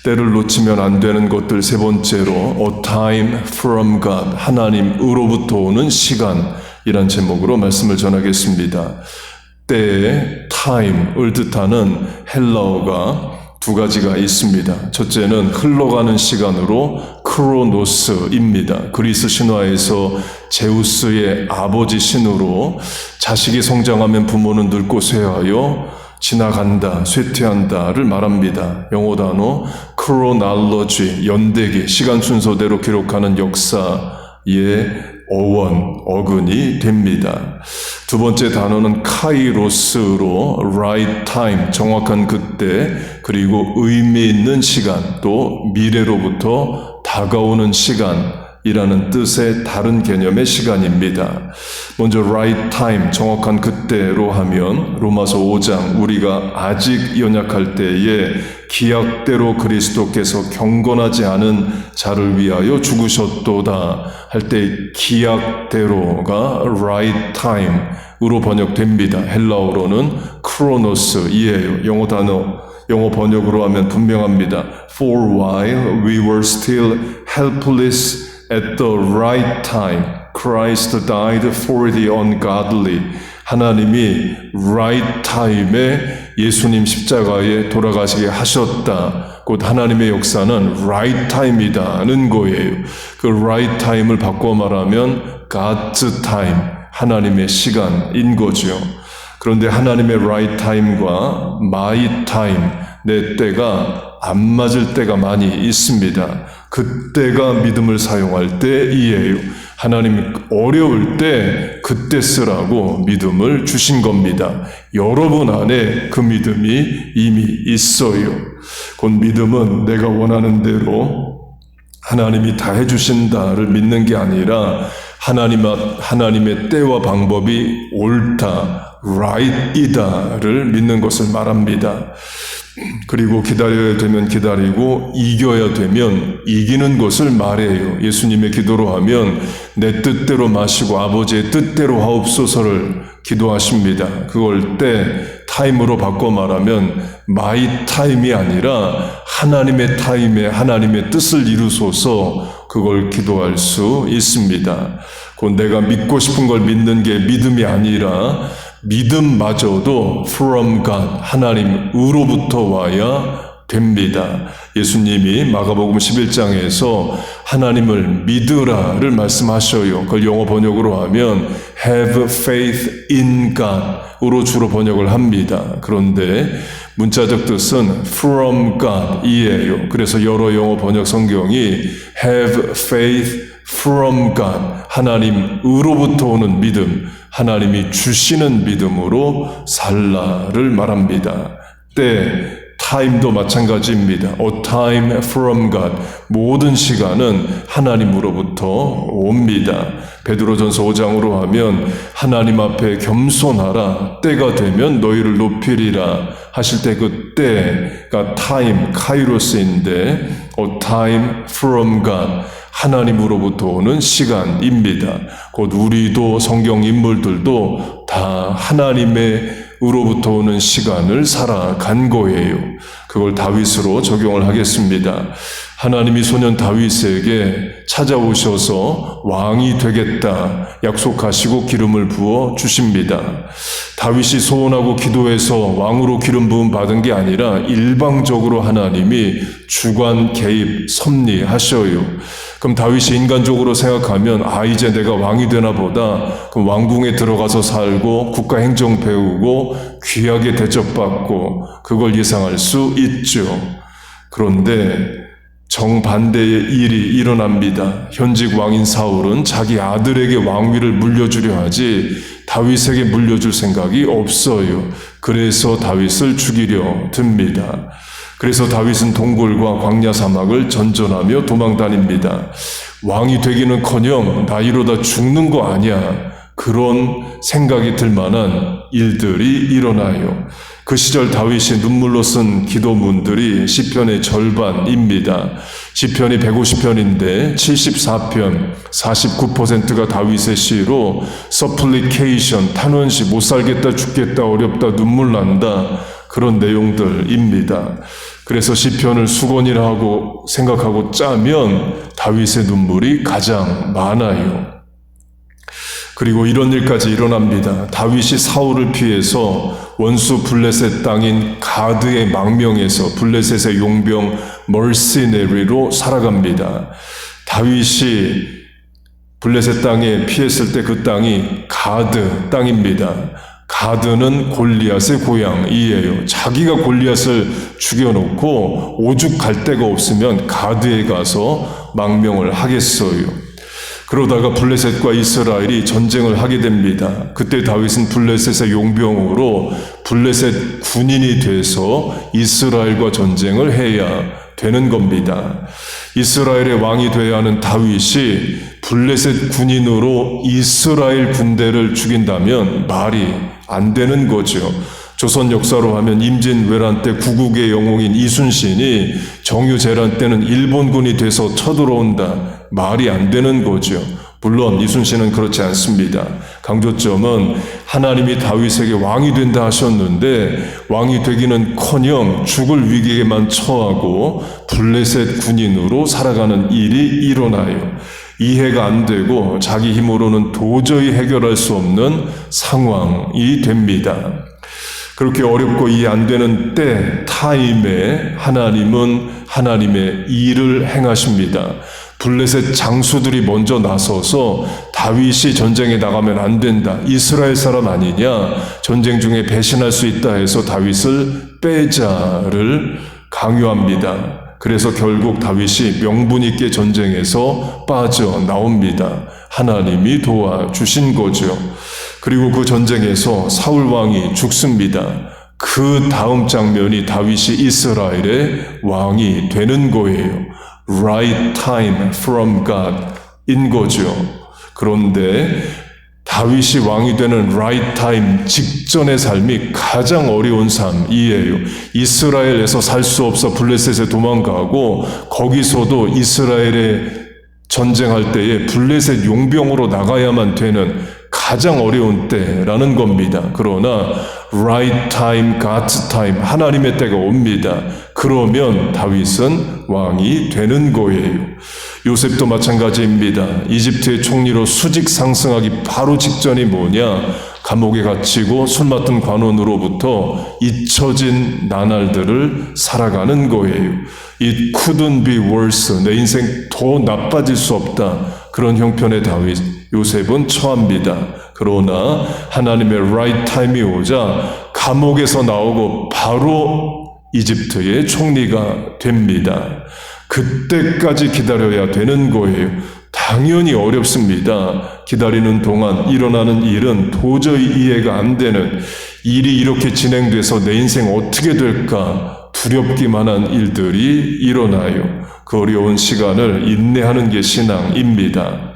때를 놓치면 안 되는 것들 세 번째로 A time from God, 하나님으로부터 오는 시간이란 제목으로 말씀을 전하겠습니다. 때의 time을 뜻하는 헬라어가 두 가지가 있습니다. 첫째는 흘러가는 시간으로 크로노스입니다. 그리스 신화에서 제우스의 아버지 신으로 자식이 성장하면 부모는 늙고 쇠하여 지나간다, 쇠퇴한다를 말합니다. 영어 단어 chronology, 연대기, 시간 순서대로 기록하는 역사의 어근이 됩니다. 두 번째 단어는 카이로스로 right time, 정확한 그때, 그리고 의미 있는 시간, 또 미래로부터 다가오는 시간이라는 뜻의 다른 개념의 시간입니다. 먼저 right time, 정확한 그때로 하면 로마서 5장, 우리가 아직 연약할 때에 기약대로 그리스도께서 경건하지 않은 자를 위하여 죽으셨도다 할 때 기약대로가 right time으로 번역됩니다. 헬라어로는 크로노스이에요. 영어 번역으로 하면 분명합니다. For while we were still helpless at the right time, Christ died for the ungodly. 하나님이 right time에 예수님 십자가에 돌아가시게 하셨다. 곧 하나님의 역사는 right time이다는 거예요. 그 right time을 바꿔 말하면 God's time, 하나님의 시간인 거죠. 그런데 하나님의 right time과 my time, 내 때가 안 맞을 때가 많이 있습니다. 그때가 믿음을 사용할 때이에요. 하나님 어려울 때 그때 쓰라고 믿음을 주신 겁니다. 여러분 안에 그 믿음이 이미 있어요. 곧 믿음은 내가 원하는 대로 하나님이 다 해주신다를 믿는 게 아니라 하나님의 때와 방법이 옳다, right이다를 믿는 것을 말합니다. 그리고 기다려야 되면 기다리고 이겨야 되면 이기는 것을 말해요. 예수님의 기도로 하면 내 뜻대로 마시고 아버지의 뜻대로 하옵소서를 기도하십니다. 그걸 때 타임으로 바꿔 말하면 마이 타임이 아니라 하나님의 타임에 하나님의 뜻을 이루소서, 그걸 기도할 수 있습니다. 곧 내가 믿고 싶은 걸 믿는 게 믿음이 아니라 믿음마저도 from God, 하나님으로부터 와야 됩니다. 예수님이 마가복음 11장에서 하나님을 믿으라를 말씀하셔요. 그걸 영어 번역으로 하면 have faith in God으로 주로 번역을 합니다. 그런데 문자적 뜻은 from God이에요. 그래서 여러 영어 번역 성경이 have faith from God, 하나님으로부터 오는 믿음, 하나님이 주시는 믿음으로 살라를 말합니다. 때, 타임도 마찬가지입니다. A time from God, 모든 시간은 하나님으로부터 옵니다. 베드로전서 5장으로 하면 하나님 앞에 겸손하라, 때가 되면 너희를 높이리라 하실 때 그 때가 타임, 카이로스인데 A time from God, 하나님으로부터 오는 시간입니다. 곧 우리도 성경 인물들도 다 하나님으로부터 오는 시간을 살아간 거예요. 그걸 다윗으로 적용을 하겠습니다. 하나님이 소년 다윗에게 찾아오셔서 왕이 되겠다 약속하시고 기름을 부어 주십니다. 다윗이 소원하고 기도해서 왕으로 기름 부음 받은 게 아니라 일방적으로 하나님이 주관 개입 섭리하셔요. 그럼 다윗이 인간적으로 생각하면 이제 내가 왕이 되나 보다. 그럼 왕궁에 들어가서 살고 국가 행정 배우고 귀하게 대접받고 그걸 예상할 수 있죠. 그런데 정반대의 일이 일어납니다. 현직 왕인 사울은 자기 아들에게 왕위를 물려주려 하지 다윗에게 물려줄 생각이 없어요. 그래서 다윗을 죽이려 듭니다. 그래서 다윗은 동굴과 광야 사막을 전전하며 도망다닙니다. 왕이 되기는커녕 나 이러다 죽는 거 아니야. 그런 생각이 들 만한 일들이 일어나요. 그 시절 다윗이 눈물로 쓴 기도문들이 시편의 절반입니다. 시편이 150편인데 74편, 49%가 다윗의 시로 supplication, 탄원시, 못 살겠다, 죽겠다, 어렵다, 눈물 난다, 그런 내용들입니다. 그래서 시편을 수건이라 하고 생각하고 짜면 다윗의 눈물이 가장 많아요. 그리고 이런 일까지 일어납니다. 다윗이 사울을 피해서 원수 블레셋 땅인 가드의 망명에서 블레셋의 용병 멀시네리로 살아갑니다. 다윗이 블레셋 땅에 피했을 때 그 땅이 가드 땅입니다. 가드는 골리앗의 고향이에요. 자기가 골리앗을 죽여놓고 오죽 갈 데가 없으면 가드에 가서 망명을 하겠어요. 그러다가 블레셋과 이스라엘이 전쟁을 하게 됩니다. 그때 다윗은 블레셋의 용병으로 블레셋 군인이 돼서 이스라엘과 전쟁을 해야 되는 겁니다. 이스라엘의 왕이 되어야 하는 다윗이 블레셋 군인으로 이스라엘 군대를 죽인다면 말이 안 되는 거죠. 조선 역사로 하면 임진왜란 때 구국의 영웅인 이순신이 정유재란 때는 일본군이 돼서 쳐들어온다. 말이 안 되는 거죠. 물론 이순신은 그렇지 않습니다. 강조점은 하나님이 다윗에게 왕이 된다 하셨는데 왕이 되기는커녕 죽을 위기에만 처하고 블레셋 군인으로 살아가는 일이 일어나요. 이해가 안 되고 자기 힘으로는 도저히 해결할 수 없는 상황이 됩니다. 그렇게 어렵고 이해 안 되는 때, 타임에 하나님은 하나님의 일을 행하십니다. 블레셋 장수들이 먼저 나서서 다윗이 전쟁에 나가면 안 된다. 이스라엘 사람 아니냐? 전쟁 중에 배신할 수 있다 해서 다윗을 빼자를 강요합니다. 그래서 결국 다윗이 명분 있게 전쟁에서 빠져나옵니다. 하나님이 도와주신 거죠. 그리고 그 전쟁에서 사울 왕이 죽습니다. 그 다음 장면이 다윗이 이스라엘의 왕이 되는 거예요. Right time from God 인 거죠. 그런데 다윗이 왕이 되는 right time 직전의 삶이 가장 어려운 삶이에요. 이스라엘에서 살 수 없어 블레셋에 도망가고 거기서도 이스라엘에 전쟁할 때에 블레셋 용병으로 나가야만 되는 가장 어려운 때라는 겁니다. 그러나 right time, God's time, 하나님의 때가 옵니다. 그러면 다윗은 왕이 되는 거예요. 요셉도 마찬가지입니다. 이집트의 총리로 수직 상승하기 바로 직전이 뭐냐? 감옥에 갇히고 술 맡은 관원으로부터 잊혀진 나날들을 살아가는 거예요. It couldn't be worse. 내 인생 더 나빠질 수 없다. 그런 형편의 다윗, 요셉은 처합니다. 그러나 하나님의 right time이 오자 감옥에서 나오고 바로 이집트의 총리가 됩니다. 그때까지 기다려야 되는 거예요. 당연히 어렵습니다. 기다리는 동안 일어나는 일은 도저히 이해가 안 되는 일이 이렇게 진행돼서 내 인생 어떻게 될까 두렵기만 한 일들이 일어나요. 그 어려운 시간을 인내하는 게 신앙입니다.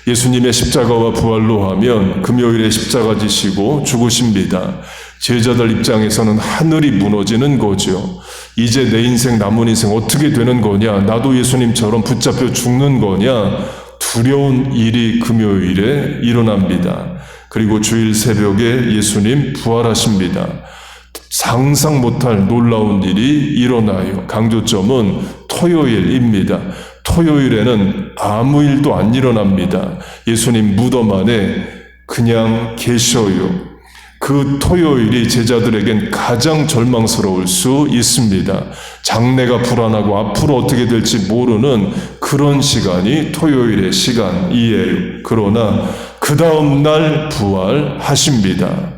예수님의 십자가와 부활로 하면 금요일에 십자가 지시고 죽으십니다. 제자들 입장에서는 하늘이 무너지는 거죠. 이제 내 인생, 남은 인생 어떻게 되는 거냐? 나도 예수님처럼 붙잡혀 죽는 거냐? 두려운 일이 금요일에 일어납니다. 그리고 주일 새벽에 예수님 부활하십니다. 상상 못할 놀라운 일이 일어나요. 강조점은 토요일입니다. 토요일에는 아무 일도 안 일어납니다. 예수님 무덤 안에 그냥 계셔요. 그 토요일이 제자들에겐 가장 절망스러울 수 있습니다. 장래가 불안하고 앞으로 어떻게 될지 모르는 그런 시간이 토요일의 시간이에요. 그러나 그 다음 날 부활하십니다.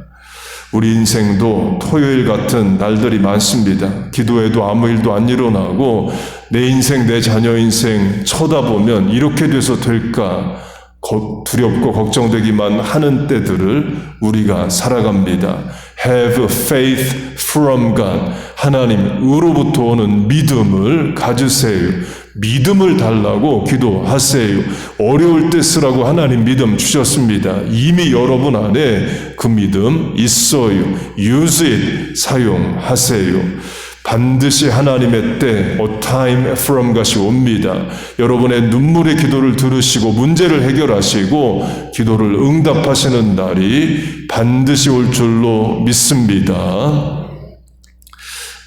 우리 인생도 토요일 같은 날들이 많습니다. 기도해도 아무 일도 안 일어나고 내 인생, 내 자녀 인생 쳐다보면 이렇게 돼서 될까 두렵고 걱정되기만 하는 때들을 우리가 살아갑니다. Have faith from God. 하나님으로부터 오는 믿음을 가지세요. 믿음을 달라고 기도하세요. 어려울 때 쓰라고 하나님 믿음 주셨습니다. 이미 여러분 안에 그 믿음 있어요. Use it. 사용하세요. 반드시 하나님의 때, a time from God이 옵니다. 여러분의 눈물의 기도를 들으시고 문제를 해결하시고 기도를 응답하시는 날이 반드시 올 줄로 믿습니다.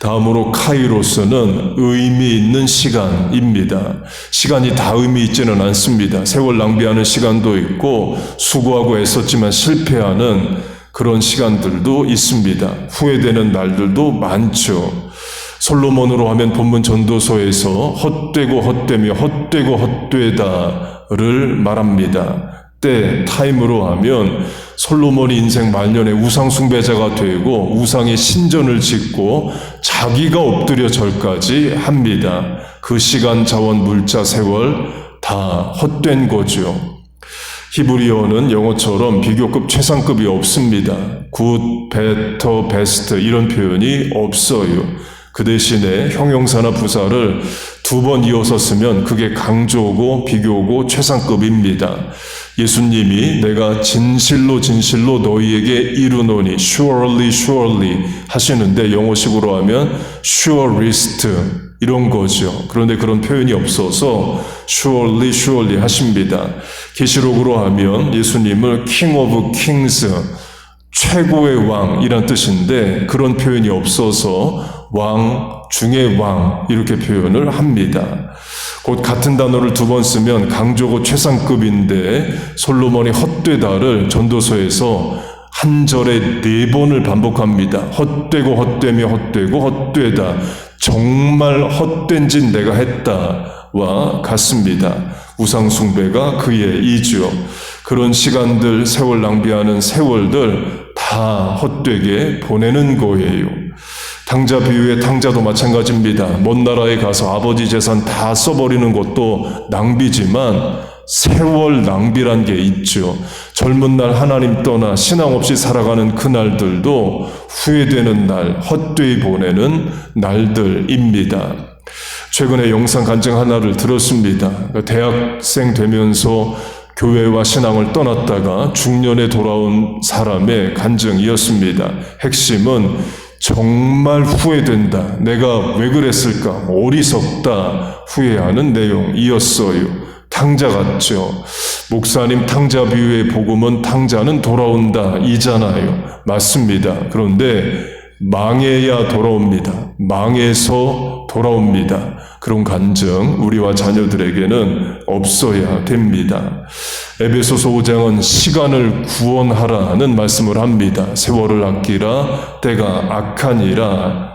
다음으로 카이로스는 의미 있는 시간입니다. 시간이 다 의미 있지는 않습니다. 세월 낭비하는 시간도 있고 수고하고 애썼지만 실패하는 그런 시간들도 있습니다. 후회되는 날들도 많죠. 솔로몬으로 하면 본문 전도서에서 헛되고 헛되며 헛되고 헛되다를 말합니다. 때, 타임으로 하면 솔로몬이 인생 말년에 우상 숭배자가 되고 우상의 신전을 짓고 자기가 엎드려 절까지 합니다. 그 시간, 자원, 물자, 세월 다 헛된 거죠. 히브리어는 영어처럼 비교급 최상급이 없습니다. 굿, 베터, 베스트 이런 표현이 없어요. 그 대신에 형용사나 부사를 2번 이어서 쓰면 그게 강조고 비교고 최상급입니다. 예수님이 내가 진실로 진실로 너희에게 이르노니 surely surely 하시는데 영어식으로 하면 surest 이런 거죠. 그런데 그런 표현이 없어서 surely surely 하십니다. 계시록으로 하면 예수님을 King of Kings 최고의 왕이란 뜻인데 그런 표현이 없어서 왕 중의 왕 이렇게 표현을 합니다. 곧 같은 단어를 2번 쓰면 강조고 최상급인데 솔로몬이 헛되다를 전도서에서 한 절에 4번을 반복합니다. 헛되고 헛되며 헛되고 헛되다. 정말 헛된 짓 내가 했다와 같습니다. 우상숭배가 그의 이죠. 그런 시간들, 세월 낭비하는 세월들 다 헛되게 보내는 거예요. 탕자 비유의 탕자도 마찬가지입니다. 먼 나라에 가서 아버지 재산 다 써버리는 것도 낭비지만 세월 낭비란 게 있죠. 젊은 날 하나님 떠나 신앙 없이 살아가는 그날들도 후회되는 날, 헛되이 보내는 날들입니다. 최근에 영상 간증 하나를 들었습니다. 대학생 되면서 교회와 신앙을 떠났다가 중년에 돌아온 사람의 간증이었습니다. 핵심은 정말 후회된다. 내가 왜 그랬을까? 어리석다. 후회하는 내용이었어요. 탕자 같죠. 목사님 탕자 비유의 복음은 탕자는 돌아온다 이잖아요. 맞습니다. 그런데 망해야 돌아옵니다. 망해서 돌아옵니다. 그런 간증 우리와 자녀들에게는 없어야 됩니다. 에베소서 5장은 시간을 구원하라는 말씀을 합니다. 세월을 아끼라 때가 악하니라.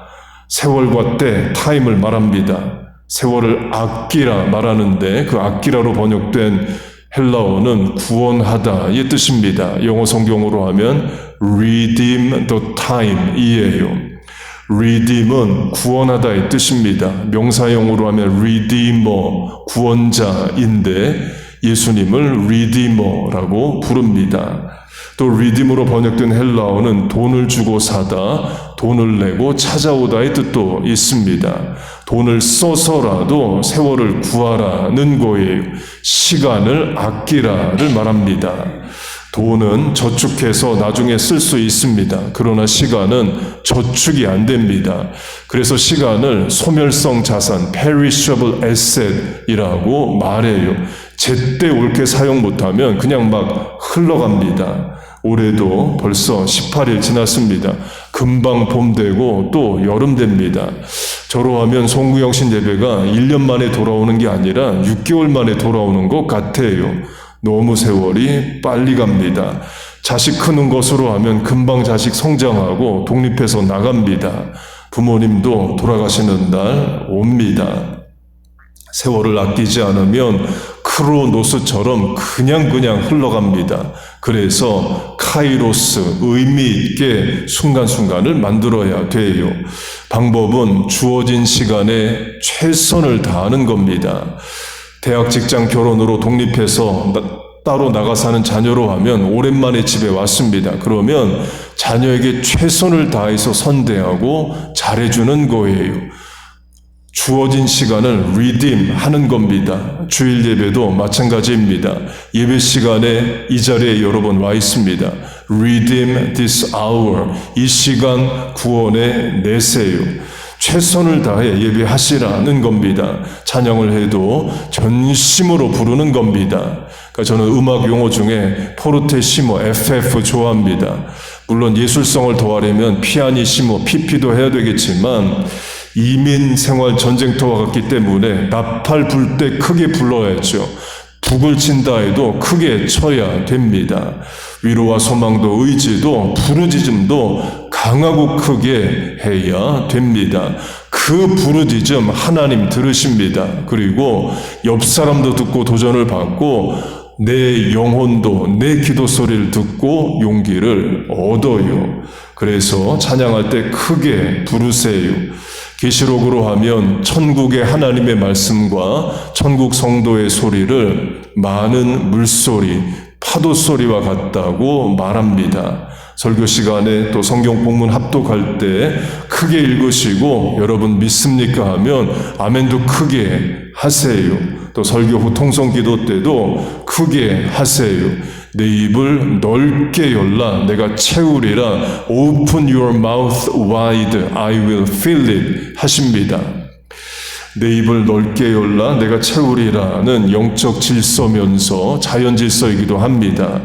세월과 때, 타임을 말합니다. 세월을 아끼라 말하는데 그 아끼라로 번역된 헬라어는 구원하다 이 뜻입니다. 영어 성경으로 하면 redeem the time 이에요. redeem은 구원하다 이 뜻입니다. 명사형으로 하면 redeemer, 구원자인데 예수님을 redeemer라고 부릅니다. 또 redeem으로 번역된 헬라어는 돈을 주고 사다, 돈을 내고 찾아오다의 뜻도 있습니다. 돈을 써서라도 세월을 구하라는 거예요. 시간을 아끼라를 말합니다. 돈은 저축해서 나중에 쓸 수 있습니다. 그러나 시간은 저축이 안 됩니다. 그래서 시간을 소멸성 자산, perishable asset이라고 말해요. 제때 옳게 사용 못하면 그냥 막 흘러갑니다. 올해도 벌써 18일 지났습니다. 금방 봄 되고 또 여름 됩니다. 저로 하면 송구영신 예배가 1년 만에 돌아오는 게 아니라 6개월 만에 돌아오는 것 같아요. 너무 세월이 빨리 갑니다. 자식 크는 것으로 하면 금방 자식 성장하고 독립해서 나갑니다. 부모님도 돌아가시는 날 옵니다. 세월을 아끼지 않으면 크로노스처럼 그냥 흘러갑니다. 그래서 카이로스, 의미 있게 순간순간을 만들어야 돼요. 방법은 주어진 시간에 최선을 다하는 겁니다. 대학, 직장, 결혼으로 독립해서 따로 나가 사는 자녀로 하면 오랜만에 집에 왔습니다. 그러면 자녀에게 최선을 다해서 선대하고 잘해주는 거예요. 주어진 시간을 redeem 하는 겁니다. 주일 예배도 마찬가지입니다. 예배 시간에 이 자리에 여러 번 와 있습니다. redeem this hour. 이 시간 구원에 내세요. 최선을 다해 예배하시라는 겁니다. 찬양을 해도 전심으로 부르는 겁니다. 그러니까 저는 음악 용어 중에 포르테시모, FF 좋아합니다. 물론 예술성을 더하려면 피아니시모, 피피도 해야 되겠지만 이민 생활 전쟁터와 같기 때문에 나팔 불 때 크게 불러야죠. 북을 친다 해도 크게 쳐야 됩니다. 위로와 소망도 의지도 부르짖음도 강하고 크게 해야 됩니다. 그 부르짖음 하나님 들으십니다. 그리고 옆 사람도 듣고 도전을 받고 내 영혼도 내 기도 소리를 듣고 용기를 얻어요. 그래서 찬양할 때 크게 부르세요. 계시록으로 하면 천국의 하나님의 말씀과 천국 성도의 소리를 많은 물소리, 파도 소리와 같다고 말합니다. 설교 시간에 또 성경 본문 합독할 때 크게 읽으시고 여러분 믿습니까 하면 아멘도 크게 하세요. 또 설교 후 통성 기도 때도 크게 하세요. 내 입을 넓게 열라 내가 채우리라. Open your mouth wide, I will fill it 하십니다. 내 입을 넓게 열라 내가 채우리라는 영적 질서면서 자연 질서이기도 합니다.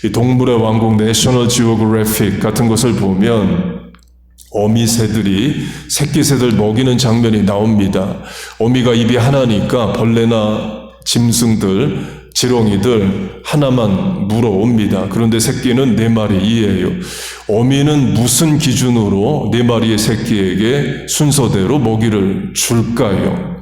이 동물의 왕국 내셔널 지오그래픽 같은 것을 보면 어미새들이 새끼새들 먹이는 장면이 나옵니다. 어미가 입이 하나니까 벌레나 짐승들, 지렁이들 하나만 물어옵니다. 그런데 새끼는 4마리이에요. 어미는 무슨 기준으로 4마리의 새끼에게 순서대로 먹이를 줄까요?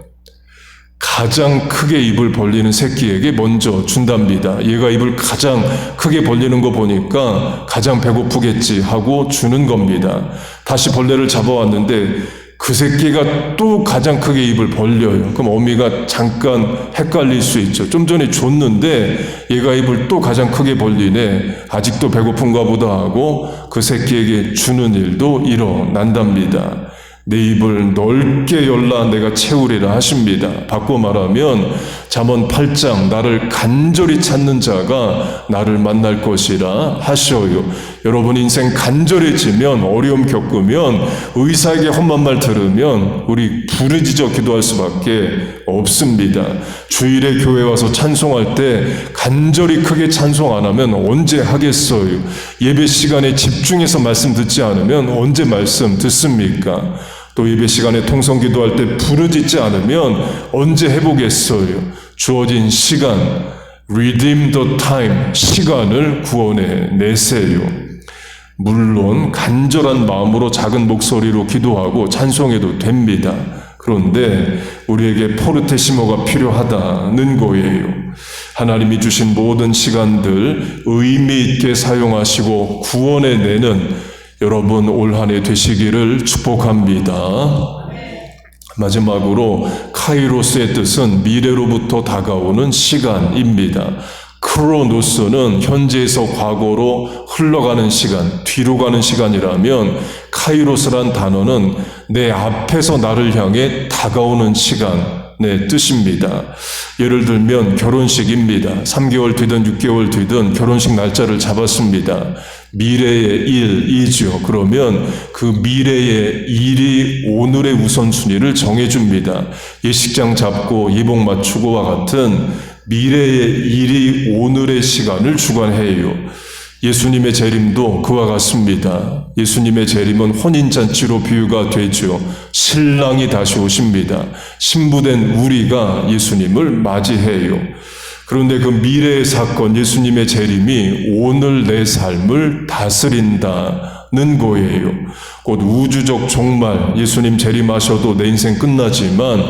가장 크게 입을 벌리는 새끼에게 먼저 준답니다. 얘가 입을 가장 크게 벌리는 거 보니까 가장 배고프겠지 하고 주는 겁니다. 다시 벌레를 잡아왔는데 그 새끼가 또 가장 크게 입을 벌려요. 그럼 어미가 잠깐 헷갈릴 수 있죠. 좀 전에 줬는데 얘가 입을 또 가장 크게 벌리네. 아직도 배고픈가 보다 하고 그 새끼에게 주는 일도 일어난답니다. 내 입을 넓게 열라 내가 채우리라 하십니다. 바꿔 말하면 잠언 8장 나를 간절히 찾는 자가 나를 만날 것이라 하셔요. 여러분 인생 간절해지면 어려움 겪으면 의사에게 험한 말 들으면 우리 부르짖어 기도할 수밖에 없습니다. 주일에 교회 와서 찬송할 때 간절히 크게 찬송 안 하면 언제 하겠어요? 예배 시간에 집중해서 말씀 듣지 않으면 언제 말씀 듣습니까? 또 예배 시간에 통성 기도할 때 부르짖지 않으면 언제 해보겠어요? 주어진 시간, redeem the time, 시간을 구원해 내세요. 물론 간절한 마음으로 작은 목소리로 기도하고 찬송해도 됩니다. 그런데 우리에게 포르테시모가 필요하다는 거예요. 하나님이 주신 모든 시간들 의미 있게 사용하시고 구원해 내는 여러분 올 한 해 되시기를 축복합니다. 마지막으로 카이로스의 뜻은 미래로부터 다가오는 시간입니다. 크로노스는 현재에서 과거로 흘러가는 시간, 뒤로 가는 시간이라면 카이로스란 단어는 내 앞에서 나를 향해 다가오는 시간의 뜻입니다. 예를 들면 결혼식입니다. 3개월 뒤든 6개월 뒤든 결혼식 날짜를 잡았습니다. 미래의 일이죠. 그러면 그 미래의 일이 오늘의 우선순위를 정해줍니다. 예식장 잡고 예복 맞추고와 같은 미래의 일이 오늘의 시간을 주관해요. 예수님의 재림도 그와 같습니다. 예수님의 재림은 혼인잔치로 비유가 되죠. 신랑이 다시 오십니다. 신부된 우리가 예수님을 맞이해요. 그런데 그 미래의 사건, 예수님의 재림이 오늘 내 삶을 다스린다는 거예요. 곧 우주적 종말, 예수님 재림하셔도 내 인생 끝나지만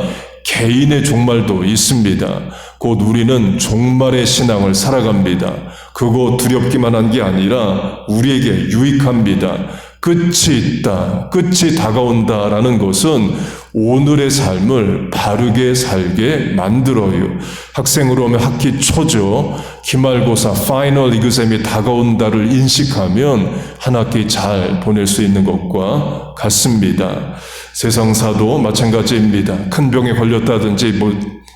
개인의 종말도 있습니다. 곧 우리는 종말의 신앙을 살아갑니다. 그거 두렵기만 한 게 아니라 우리에게 유익합니다. 끝이 있다, 끝이 다가온다라는 것은 오늘의 삶을 바르게 살게 만들어요. 학생으로 하면 학기 초죠. 기말고사, 파이널 이그잼이 다가온다를 인식하면 한 학기 잘 보낼 수 있는 것과 같습니다. 세상사도 마찬가지입니다. 큰 병에 걸렸다든지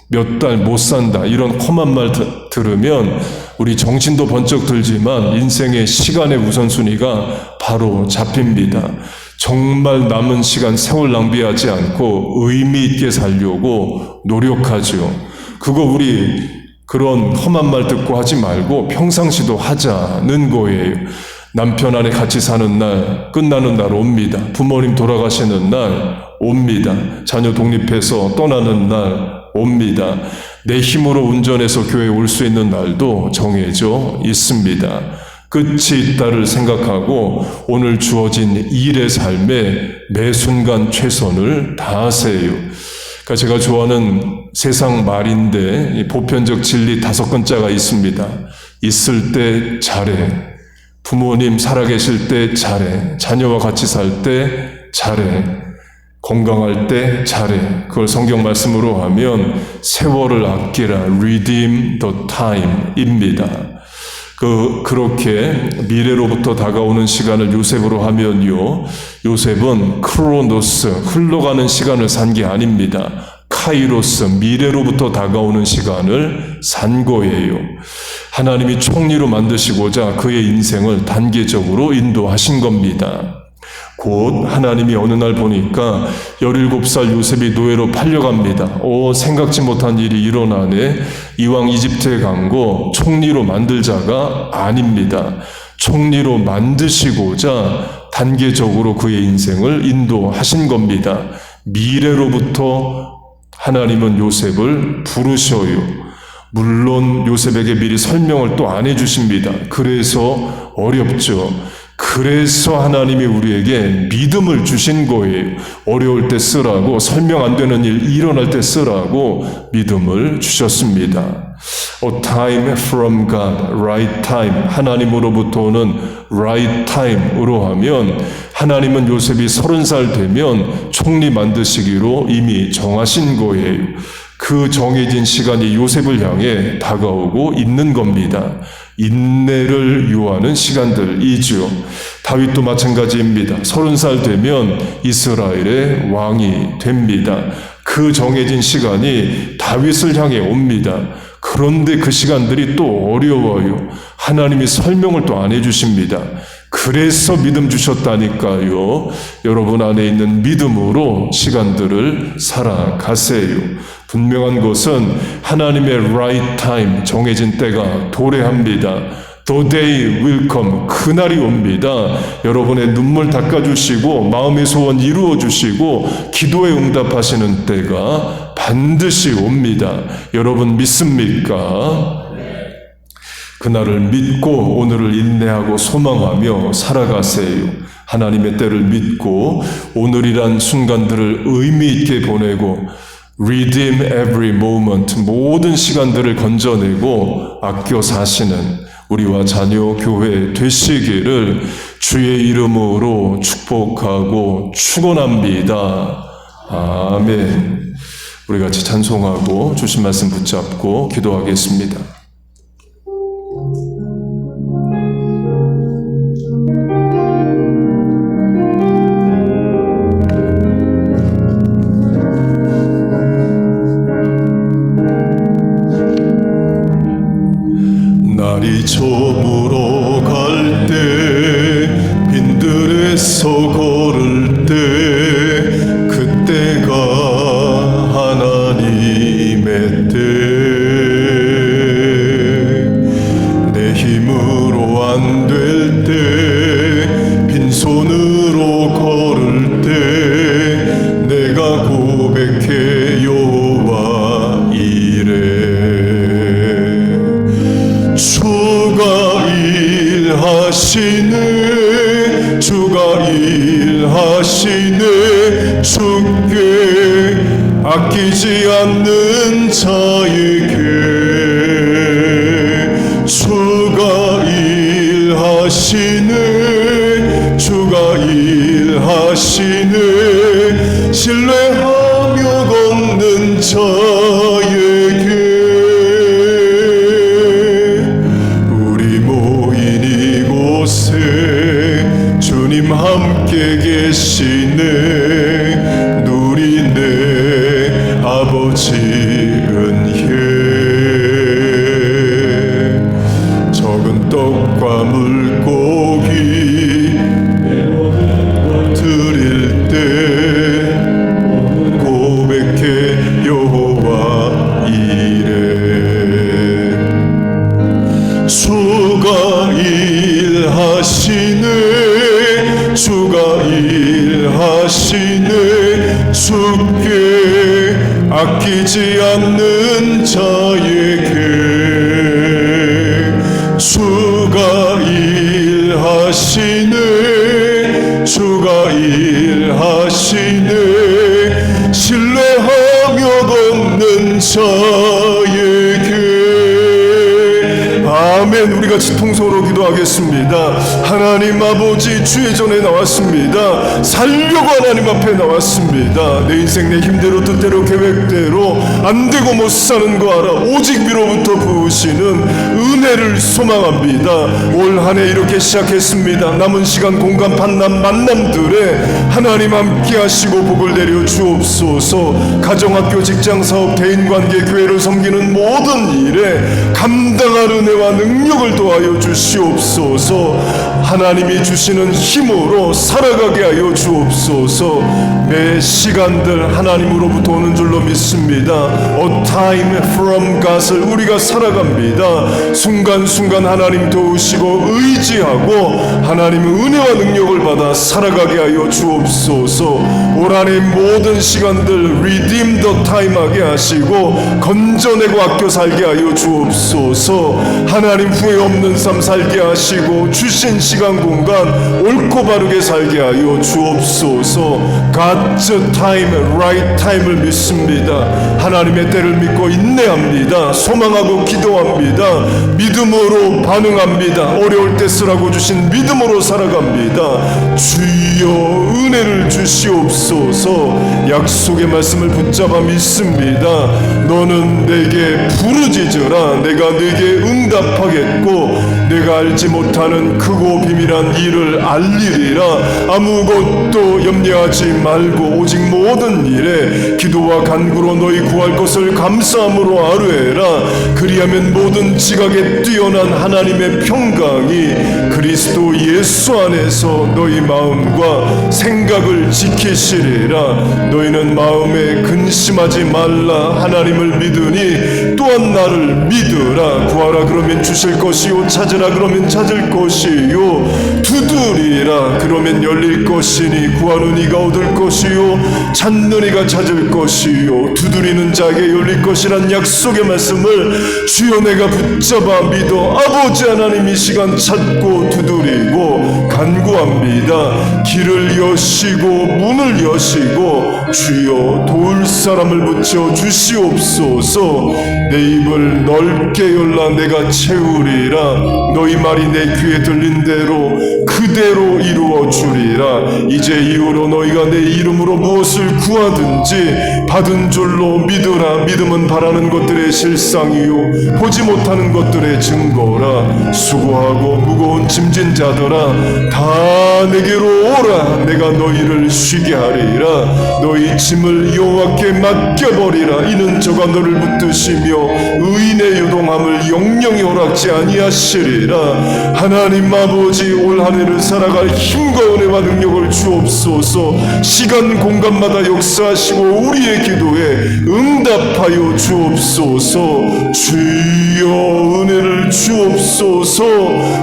몇 달 못 산다 이런 험한 말 들으면 우리 정신도 번쩍 들지만 인생의 시간의 우선순위가 바로 잡힙니다. 정말 남은 시간 세월 낭비하지 않고 의미 있게 살려고 노력하죠. 그거 우리 그런 험한 말 듣고 하지 말고 평상시도 하자는 거예요. 남편 아내 같이 사는 날, 끝나는 날 옵니다. 부모님 돌아가시는 날 옵니다. 자녀 독립해서 떠나는 날 옵니다. 내 힘으로 운전해서 교회에 올 수 있는 날도 정해져 있습니다. 끝이 있다를 생각하고 오늘 주어진 일의 삶에 매 순간 최선을 다하세요. 그러니까 제가 좋아하는 세상 말인데 보편적 진리 5글자가 있습니다. 있을 때 잘해. 부모님 살아계실 때 잘해. 자녀와 같이 살 때 잘해. 건강할 때 잘해. 그걸 성경 말씀으로 하면 세월을 아끼라 redeem the time입니다. 그렇게 미래로부터 다가오는 시간을 요셉으로 하면요. 요셉은 크로노스, 흘러가는 시간을 산 게 아닙니다. 카이로스, 미래로부터 다가오는 시간을 산 거예요. 하나님이 총리로 만드시고자 그의 인생을 단계적으로 인도하신 겁니다. 곧 하나님이 어느 날 보니까 17살 요셉이 노예로 팔려갑니다. 생각지 못한 일이 일어나네. 이왕 이집트에 간 거 총리로 만들 자가 아닙니다. 총리로 만드시고자 단계적으로 그의 인생을 인도하신 겁니다. 미래로부터 하나님은 요셉을 부르셔요. 물론 요셉에게 미리 설명을 또 안 해주십니다. 그래서 어렵죠. 그래서 하나님이 우리에게 믿음을 주신 거예요. 어려울 때 쓰라고, 설명 안 되는 일 일어날 때 쓰라고 믿음을 주셨습니다. A time from God, right time. 하나님으로부터 오는 right time으로 하면 하나님은 요셉이 30살 되면 총리 만드시기로 이미 정하신 거예요. 그 정해진 시간이 요셉을 향해 다가오고 있는 겁니다. 인내를 요하는 시간들이죠. 다윗도 마찬가지입니다. 30살 되면 이스라엘의 왕이 됩니다. 그 정해진 시간이 다윗을 향해 옵니다. 그런데 그 시간들이 또 어려워요. 하나님이 설명을 또 안 해주십니다. 그래서 믿음 주셨다니까요. 여러분 안에 있는 믿음으로 시간들을 살아가세요. 분명한 것은 하나님의 right time, 정해진 때가 도래합니다. The day will come. 그날이 옵니다. 여러분의 눈물 닦아주시고 마음의 소원 이루어주시고 기도에 응답하시는 때가 반드시 옵니다. 여러분 믿습니까? 그날을 믿고 오늘을 인내하고 소망하며 살아가세요. 하나님의 때를 믿고 오늘이란 순간들을 의미 있게 보내고 redeem every moment, 모든 시간들을 건져내고 아껴 사시는 우리와 자녀 교회 되시기를 주의 이름으로 축복하고 축원합니다. 아멘. 우리 같이 찬송하고 주신 말씀 붙잡고 기도하겠습니다. 날이 저물어 갈 때 빈들에서 걸을 때 그때가 하나님의 때 내 힘으로 안 될 때 빈손으로 걸을 때 내가 고백해 여호와 이래 주가 일하시네 주가 일하시네 주께 아끼지 않는 자에게 주가 일하시네 주가 일하시네 신뢰하며 걷는 자에게 주님 함께 계시네 누리네 아버지 은혜 적은 떡과 물고기 드릴 때 고백해 여호와 이래 주가 일하시네 아끼지 않는 자에게 주가 일하시네, 주가 일하시네. 신뢰하며 걷는 자에게. 아멘. 우리 같이 통성으로 기도하겠습니다. 하나님 아버지, 주의 전에 나왔습니다. 살려고 하나님 앞에 나왔습니다. 내 인생 내 힘대로 뜻대로 계획대로 안 되고 못 사는 거 알아. 오직 위로부터 부으시는 은혜를 소망합니다. 올 한 해 이렇게 시작했습니다. 남은 시간 공간 만남들에 하나님 함께 하시고 복을 내려 주옵소서. 가정학교 직장사업 대인관계 교회를 섬기는 모든 일에 감당할 은혜와 능력을 더하여 주시옵소서. 하나님이 주시는 힘으로 살아가게 하여 주옵소서. 매 시간들 하나님으로부터 오는 줄로 믿습니다. A time from God을 우리가 살아갑니다. 순간순간 하나님 도우시고 의지하고 하나님의 은혜와 능력을 받아 살아가게 하여 주옵소서. 올 한해 모든 시간들 redeem the time 하게 하시고 건져내고 아껴 살게 하여 주옵소서. 하나님 후회 없는 삶 살게 하시고 주신 시간 공간 옳고 바르게 살게 하여 주옵소서. God's time, right time을 믿습니다. 하나님의 때를 믿고 인내합니다. 소망하고 기도합니다. 믿음으로 반응합니다. 어려울 때 쓰라고 주신 믿음으로 살아갑니다. 주여 은혜를 주시옵소서. 약속의 말씀을 붙잡아 믿습니다. 너는 내게 부르짖으라. 내가 내게 응답하겠고 내가 알지 못하는 크고 비밀한 일을 알리리라. 아무것도 염려하지 말고 오직 모든 일에 기도와 간구로 너희 구할 것을 감사함으로 아뢰라. 그리하면 모든 지각에 뛰어난 하나님의 평강이 그리스도 예수 안에서 너희 마음과 생각을 지키시리라. 너희는 마음에 근심하지 말라. 하나님을 믿으니 또한 나를 믿으라. 구하라 그러면 주실 것이요, 찾으라 그러면 찾을 것이요, 두드리라 그러면 열릴 것이니 구하는 이가 얻을 것이요, 찾는 이가 찾을 것이요, 두드리는 자에게 열릴 것이란 약속의 말씀을 주여 내가 붙잡아 믿어 아버지 하나님 이 시간 찾고 두드리고 간구합니다. 길을 여시고 문을 여시고 주여 도울 사람을 붙여 주시옵소서. 내 입을 넓게 열라 내가 채우리라. 너희 말이 내 귀에 들린 대로 그대로 이루어 주리라. 이제 이후로 너희가 내 이름으로 무엇을 구하든지 받은 줄로 믿으라. 믿음은 바라는 것들의 실상이요 보지 못하는 것들의 증거라. 수고하고 무거운 짐진 자들아 다 내게로 오라. 내가 너희를 쉬게 하리라. 너희 짐을 여호와께 맡겨버리라. 이는 저가 너를 붙드시며 의인의 요동함을 영영이 허락지 아니하시리라. 하나님 아버지 올 한 해를 살아갈 힘과 은혜와 능력을 주옵소서. 시간 공간마다 역사하시고 우리의 기도에 응답하여 주옵소서. 주여 은혜를 주옵소서.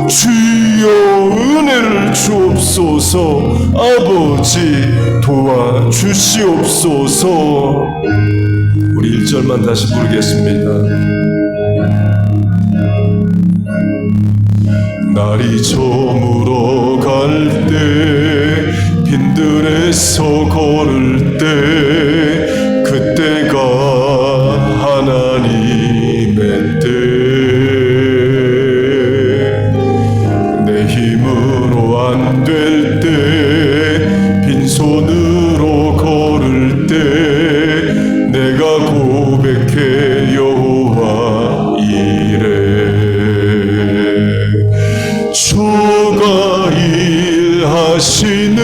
주여 은혜를 주옵소서. 아버지 도와주시옵소서. 우리 1절만 다시 부르겠습니다. 날이 저물어 갈 때 빈들에서 걸을 때 그때가 하나님의 때 내 힘으로 안 될 때 빈손으로 걸을 때 내가 고백해 여호와 이래. 주가 일하시네,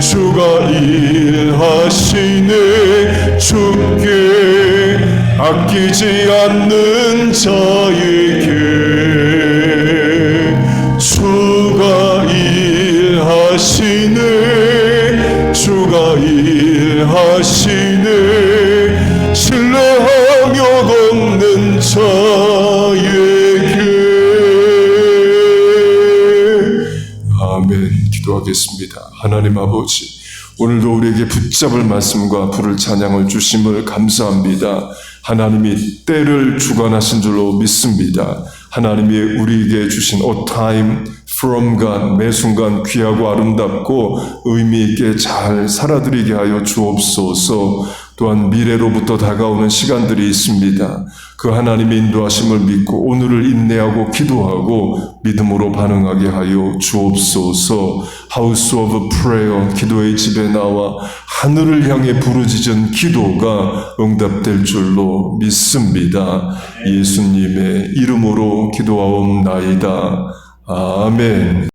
주가 일하시네. 주께 아끼지 않는 자에게 주가 일하시네, 주가 일하시네. 신뢰하며 걷는 자에게. 아멘. 기도하겠습니다. 하나님 아버지, 오늘도 우리에게 붙잡을 말씀과 부를 찬양을 주심을 감사합니다. 하나님이 때를 주관하신 줄로 믿습니다. 하나님이 우리에게 주신 A time from God, 매 순간 귀하고 아름답고 의미 있게 잘 살아드리게 하여 주옵소서. 또한 미래로부터 다가오는 시간들이 있습니다. 그 하나님의 인도하심을 믿고 오늘을 인내하고 기도하고 믿음으로 반응하게 하여 주옵소서. House of Prayer, 기도의 집에 나와 하늘을 향해 부르짖은 기도가 응답될 줄로 믿습니다. 예수님의 이름으로 기도하옵나이다. 아멘.